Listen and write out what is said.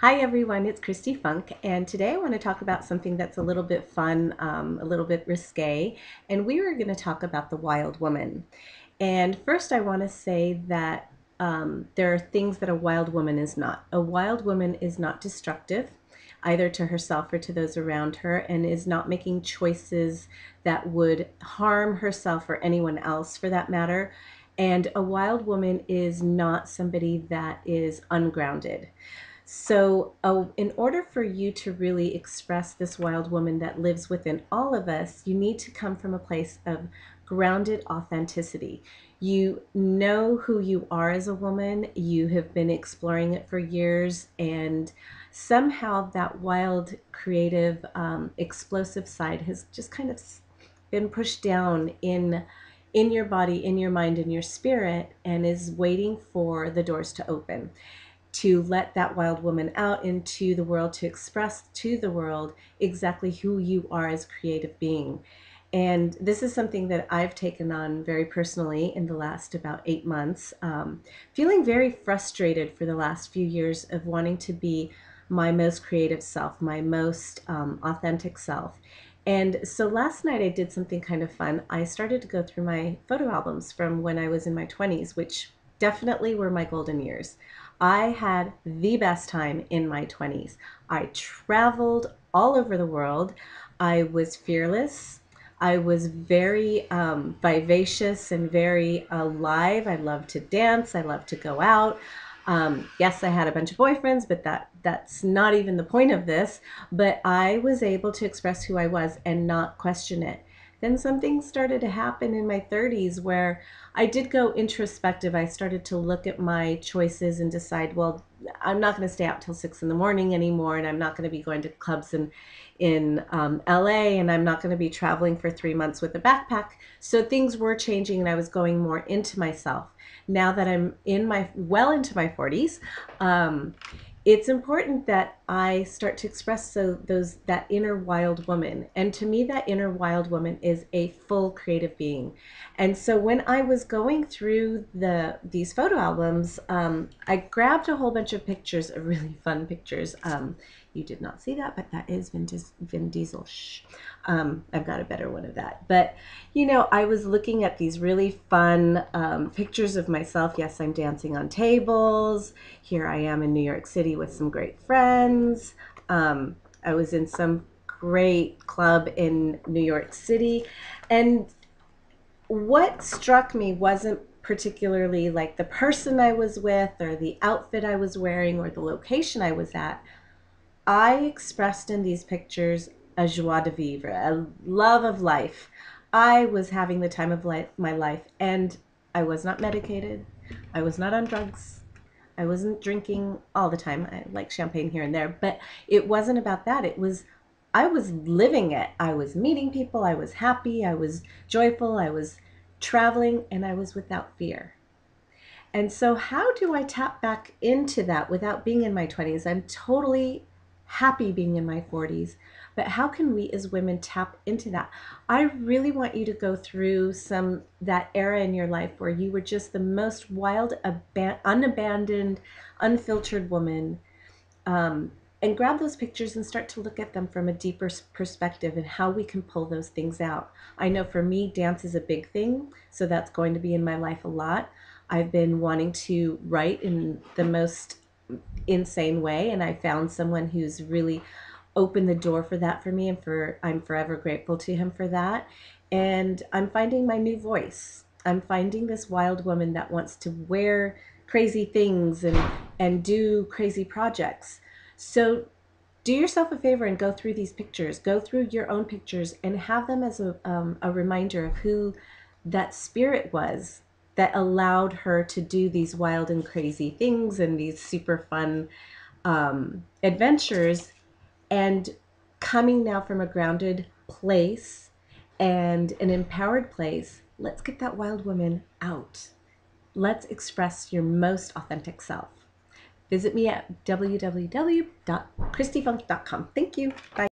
Hi everyone, it's Christy Funk, and today I want to talk about something that's a little bit fun, a little bit risque, and we are going to talk about the wild woman. And first, I want to say that there are things that a wild woman is not. A wild woman is not destructive, either to herself or to those around her, and is not making choices that would harm herself or anyone else for that matter. And a wild woman is not somebody that is ungrounded. So, in order for you to really express this wild woman that lives within all of us, you need to come from a place of grounded authenticity. You know who you are as a woman, you have been exploring it for years, and somehow that wild, creative, explosive side has just kind of been pushed down in your body, in your mind, in your spirit, and is waiting for the doors to open to let that wild woman out into the world, to express to the world exactly who you are as a creative being. And this is something that I've taken on very personally in the last about 8 months, feeling very frustrated for the last few years of wanting to be my most creative self, my most authentic self. And so last night I did something kind of fun. I started to go through my photo albums from when I was in my 20s, which definitely were my golden years. I had the best time in my 20s. I traveled all over the world. I was fearless. I was very vivacious and very alive. I loved to dance. I loved to go out. Yes, I had a bunch of boyfriends, but that's not even the point of this. But I was able to express who I was and not question it. Then something started to happen in my 30s where I did go introspective. I started to look at my choices and decide, well, I'm not going to stay out till 6 in the morning anymore, and I'm not going to be going to clubs in LA, and I'm not going to be traveling for 3 months with a backpack. So things were changing, and I was going more into myself. Now that I'm well into my 40s, it's important that I start to express that inner wild woman. And to me, that inner wild woman is a full creative being. And so when I was going through these photo albums, I grabbed a whole bunch of pictures, of really fun pictures. You did not see that, but that is Vin Diesel. Shh. I've got a better one of that. But, I was looking at these really fun pictures of myself. Yes, I'm dancing on tables. Here I am in New York City with some great friends. I was in some great club in New York City. And what struck me wasn't particularly like the person I was with or the outfit I was wearing or the location I was at. I expressed in these pictures a joie de vivre, a love of life. I was having the time of my life, and I was not medicated. I was not on drugs. I wasn't drinking all the time. I like champagne here and there, but it wasn't about that. I was living it. I was meeting people. I was happy. I was joyful. I was traveling, and I was without fear. And so, how do I tap back into that without being in my 20s? I'm totally happy being in my 40s, but how can we as women tap into that? I really want you to go through that era in your life where you were just the most wild, unabandoned, unfiltered woman. And grab those pictures and start to look at them from a deeper perspective and how we can pull those things out. I know for me, dance is a big thing, so that's going to be in my life a lot. I've been wanting to write in the most insane way, and I found someone who's really opened the door for that for me, and I'm forever grateful to him for that. And I'm finding my new voice. I'm finding this wild woman that wants to wear crazy things and do crazy projects. So do yourself a favor and go through these pictures. Go through your own pictures and have them as a reminder of who that spirit was that allowed her to do these wild and crazy things and these super fun adventures. And coming now from a grounded place and an empowered place, let's get that wild woman out. Let's express your most authentic self. Visit me at www.christyfunk.com. Thank you. Bye.